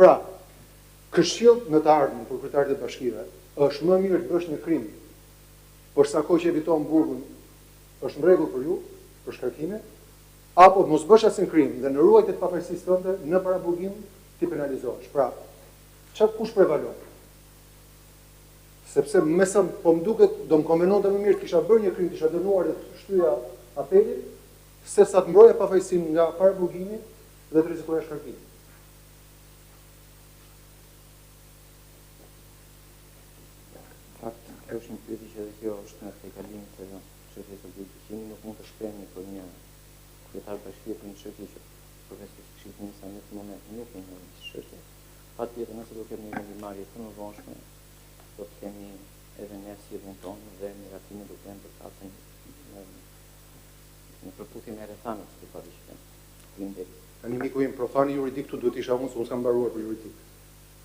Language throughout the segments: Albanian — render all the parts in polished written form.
Pra, këshill në të ardhmen për kryetarët e bashkive është më mirë të bësh një krim, por sa kohë që eviton burgun, është në rregull për ju, për shkarkime, apo mos bësh asnjë krim dhe në ruajtje të pafajësisë tënde në para burgim ti penalizohesh. Pra, çfarë kush prevalon? Sepse me sa po më duket do më konvenonte më mirë të kisha bërë një krim, kisha dënuar dhe të shtyja apelin, se sa të mbroja pafajësinë nga para burgimit dhe të rrezikoja shkarkimin. Kjo është një pyetje që edhe kjo është në tejkalimit të çështjes së budgetit, nuk mund të shprehni për një kryetar bashkie për një çështje që profesor Këshillit Ministra në këtë moment nuk e njeh një çështje. Patjetër nëse do kemi një vendimarrje të mëvonshme, do të kemi edhe ne sjelljen tonë dhe miratimet do të jenë për katën në përputhje me rrethanat të paditshme. Tani miku im, profani juridik këtu duhet isha unë, se unë s'kam mbaruar për juridik.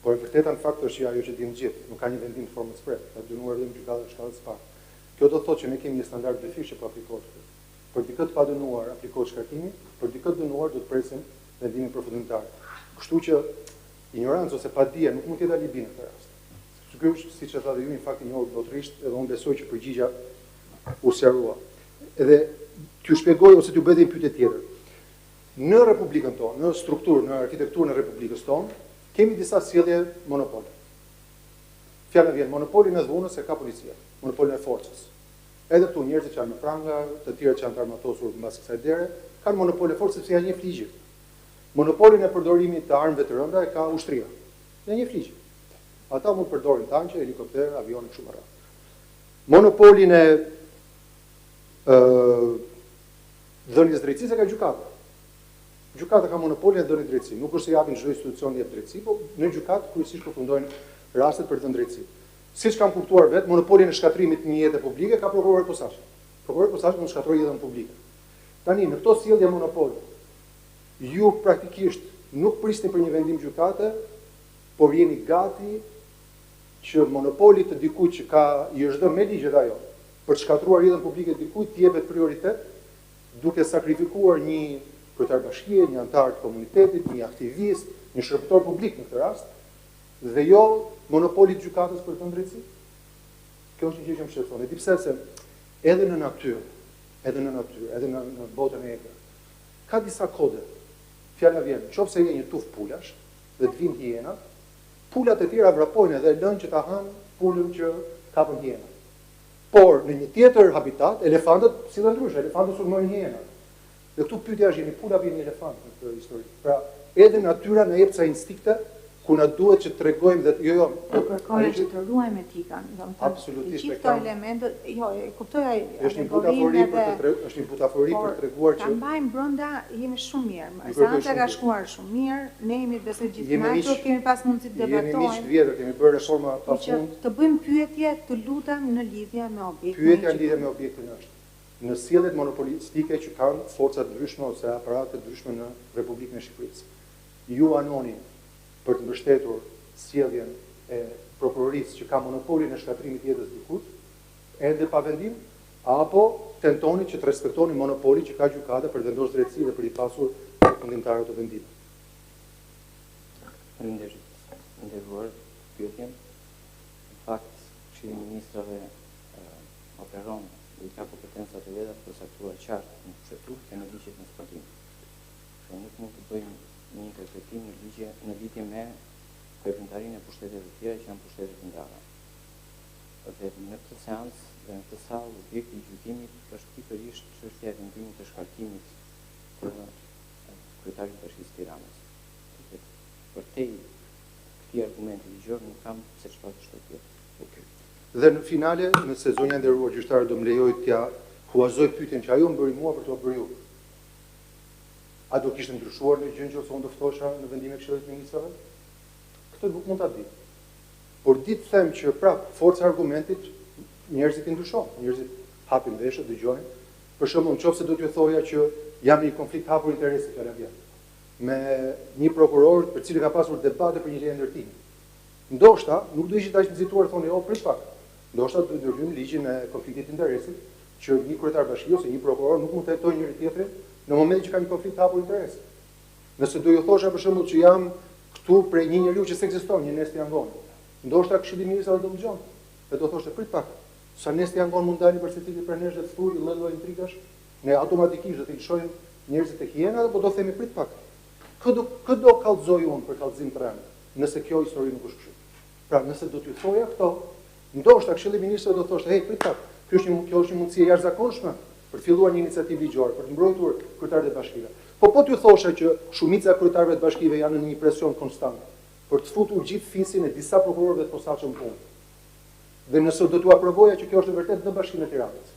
Por e vërteta në fakt është që ajo që dimë gjithë, nuk ka një vendim të formës shprehje, ka dënuar dhe në gjykatën e shkallës së parë. Kjo do të thotë që ne kemi një standard defish që po aplikohet këtu. Për dikë të padënuar aplikohet shkarkimi, për dikë të dënuar do të presim vendimin përfundimtar. Kështu që ignorancë ose padija nuk mund të jetë alibi në këtë rast. Ky është, siç e tha dhe ju, në fakt i njohur botërisht, edhe unë besoj që përgjigja u sqarua. Edhe t'ju shpjegoj ose t'ju bëj një pyetje tjetër. Në Republikën tonë, në strukturën, në arkitekturën e Republikës tonë, kemi disa sjellje monopole. Fjala vjen monopoli në dhunës e ka policia, monopoli në forcës. Edhe këtu njerëzit që janë në pranga, të tjerë që janë të armatosur mbas kësaj dere, kanë monopol e forcës sepse janë një ligjit. Monopolin e përdorimit të armëve të rënda e ka ushtria. Janë një ligjit. Ata mund të përdorin tanqe, helikopter, avione kështu me radhë. Monopolin e dhënies drejtësisë e ka gjykata. Gjykata ka monopolin e dhënies drejtësi. Nuk është se japin çdo institucion jep drejtësi, por në gjykatë kryesisht përfundojnë rastet për dhënë drejtësi. Siç kam kuptuar vetë, monopolin e shkatrimit të një jete publike ka prokurori posaçëm. Prokurori posaçëm mund të shkatërrojë jetën publike. Tani në këto sjellje monopoli, ju praktikisht nuk prisni për një vendim gjykate, por jeni gati që monopoli të dikujt që i është dhënë me ligjet ajo për të shkatruar jetën publike të dikujt të jepet prioritet, duke sakrifikuar një kryetar bashkie, një antar të komunitetit, një aktivist, një shërbëtor publik në këtë rast, dhe jo monopoli të gjykatës për të drejtësi. Kjo është një gjë që më shqetëson. E di pse se edhe në natyrë, edhe në botën e egër, ka disa kode. Fjala vjen, nëse je një tuf pulash dhe të vinë hienat, pulat e tjera vrapojnë edhe lënë që ta hanë pulën që kapën hienat. Por në një tjetër habitat, elefantët sillen ndryshe, elefantët sulmojnë hienat. Dhe këtu pyetja është, jeni pula apo jeni elefant në këtë histori. Pra, edhe natyra na jep ca instinkte ku na duhet që të tregojmë dhe jo. Kërkojmë që të ruajmë etikën, absolutisht. Gjithë këto elementet, jo, e kuptoj është një butafori për treguar që ta mbajmë brenda jemi shumë mirë. Seanca ka shkuar shumë mirë, ne jemi besoj gjithë kemi pas mundësi të debatojmë. Jemi miq të vjetër, kemi bërë reforma pafund. Të bëjmë pyetje, të lutem në lidhje me objektin. Pyetja në lidhje me objektin është në sjelljet monopolistike që kanë forcat ndryshme ose aparate ndryshme në Republikën e Shqipërisë. Ju anoni për të mbështetur sjelljen e prokurorisë që ka monopolin e shkatrimit të jetës dikujt, edhe pa vendim, apo tentoni që të respektoni monopolin që ka gjykata për të vendosur drejtësi dhe për i pasur përfundimtare të vendimit. Nderuar pyetjen. Në fakt, Këshilli i Ministrave operon dhe ka kompetencat e veta për të saktuar qartë në kushtetues e në ligjet në zbatim. Kështu nuk mund të bëjmë një interpretim në lidhje me veprimtarinë e pushteteve të tjera që janë pushtete të ndara. Dhe në këtë seancë dhe në këtë sallë objekti i gjykimit është pikërisht çështja e vendimit të shkarkimit të kryetarit të Bashkisë Tiranës. Përtej këtij argumenti ligjor nuk kam se çfarë të shtoj tjetër. Dhe në finale, në sezonja nderuar gjyqtarë do më lejoj t'ja huazoj pyetjen që ajo më bëri mua për t'u bërë ju. A do kishte ndryshuar në gjë ose unë do ftosha në vendimin e Këshillit të Ministrave? Këtë nuk mund ta di. Por ditë them që prap forca e argumentit njerëzit i ndryshojnë, njerëzit hapin veshët, dëgjojnë. Për shembull, nëse do t'ju thoja që jam në një konflikt hapur interesi fjala vjen me një prokuror për cilin ka pasur debate për një leje ndërtimi. Ndoshta nuk do ishit aq nxituar thonë jo prit pak. Ndoshta do të ndërhyjmë ligjin e konfliktit të interesit që një kryetar bashkie ose një prokuror nuk mund të hetojë njëri tjetrin në momentin që ka një konflikt hapur interesi. Nëse do ju thosha për shembull që jam Ktu prej një njeriu që s'ekziston, një Nesti Angon. Ndoshta Këshilli i Ministrave do dëgjon. E do thoshte prit pak. Sa Nesti Angon mund dalin për secili për nesh dhe të thuri lloj intrigash, ne automatikisht do të lëshojmë njerëzit tek hiena apo do themi prit pak. Kë do kallëzoj unë për kallëzim të rënd, nëse kjo histori nuk është kështu. Pra, nëse do t'ju thoja këto, ndoshta Këshilli i Ministrave do thoshte, hey, prit pak. Kjo është një mundësi e jashtëzakonshme për të filluar një iniciativë ligjore, për të mbrojtur kryetarët e bashkive. Po t'ju thosha që shumica e kryetarëve të bashkive janë në një presion konstant për të futur gjithë fisin e disa prokurorëve të posaçëm punë. Dhe nëse do t'u aprovoja që kjo është vërtet në Bashkinë e Tiranës,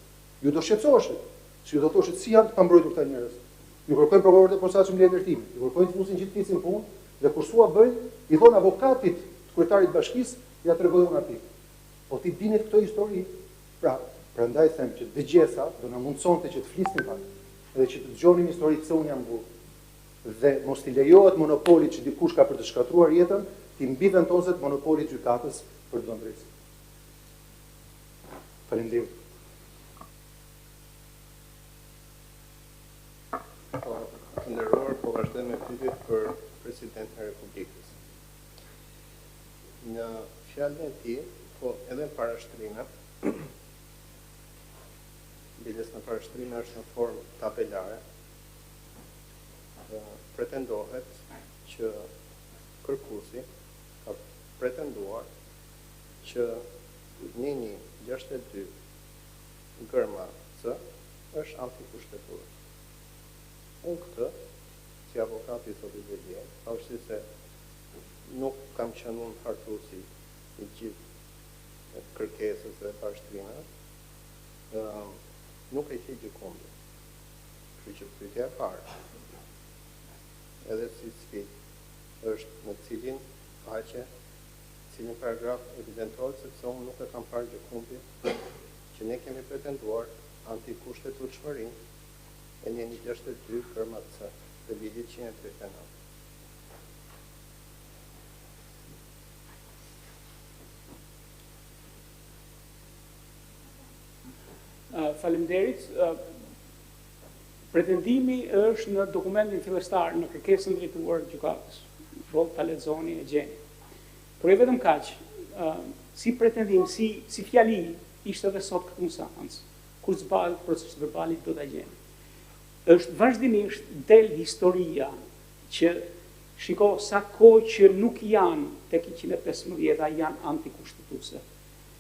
ju do shqetësoheshit, se ju do thoshit si janë të pambrojtur këta njerëz. Ju kërkojnë prokurorët e posaçëm leje ndërtimi, ju kërkojnë të fusin gjithë fisin punë dhe kur sua bëjnë, i thon avokatit të kryetarit të bashkisë, ja tregojnë atij. Po ti dinit këto histori, pra, prandaj them që dëgjesa do na mundsonte që të flisnim pak, edhe që të dëgjonim historitë se unë jam burr. Dhe mos t'i lejohet monopolit që dikush ka për të shkatruar jetën, t'i mbi ventoset monopolit gjykatës për të dhënë drejtësi. Faleminderit. Të nderuar, po vazhdoj me pyetjet për Presidentin e Republikës. Në fjalën e tij, po edhe në parashtrime, biles në parashtrime është në formë tabelare, pretendohet që kërkuesi ka pretenduar që Nini 62 gërma C është antikushtetues. Unë këtë, si avokati sot i vedje, pavarësisht se nuk kam qenë unë hartuesi i gjithë kërkesës dhe parashtrimeve, nuk e qej gjykimit. Kështu që pyetja e parë, edhe si sfidë, është në cilin faqe, cilin paragraf evidentohet sepse unë nuk e kam parë gjykimin që ne kemi pretenduar antikushtetueshmërinë e një 62 kërma C dhe ligjit 139. Faleminderit. Pretendimi është në dokumentin fillestar në kërkesën drejtuar gjykatës. Rol ta lexoni e gjeni. Por e vetëm kaq, si pretendim, si fjali ishte edhe sot këtë seancë, kur zbahet procesi verbalit do ta gjeni. Është vazhdimisht del historia që shiko sa kohë që nuk janë tek 115-a janë antikushtetuese.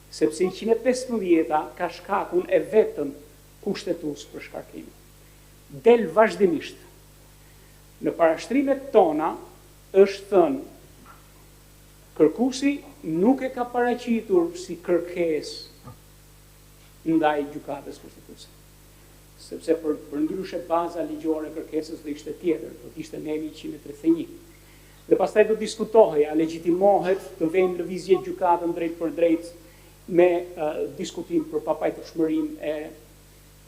Sepse 115-a ka shkakun e vetëm kushtetues për shkarkim. Del vazhdimisht. Në parashtrimet tona është thënë kërkuesi nuk e ka paraqitur si kërkesë ndaj gjykatës kushtetuese. Sepse për ndryshe baza ligjore kërkesës do ishte tjetër, do të ishte nemi 131. Dhe pastaj do diskutohej, a legjitimohet të vënë lëvizje gjykatën drejt për drejt me diskutim për papajtëshmërinë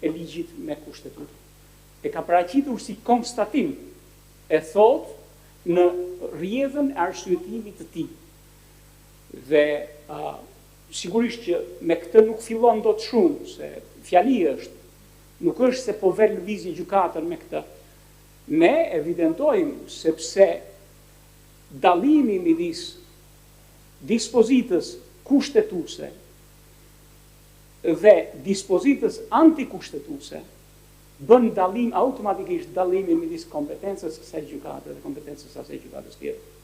e ligjit me kushtetut. E ka paraqitur si konstatim, e thot në rrjedhën e arsyetimit të tij. Dhe sigurisht që me këtë nuk fillon dot shumë, se fjali është, nuk është se po ver lëvizje gjykatën me këtë. Ne evidentojmë sepse dallimi midis dispozitës kushtetuese dhe dispozitës antikushtetuese bën dallim automatikisht dallimin midis kompetencës së asaj gjykate dhe kompetencës së asaj gjykatës tjetër.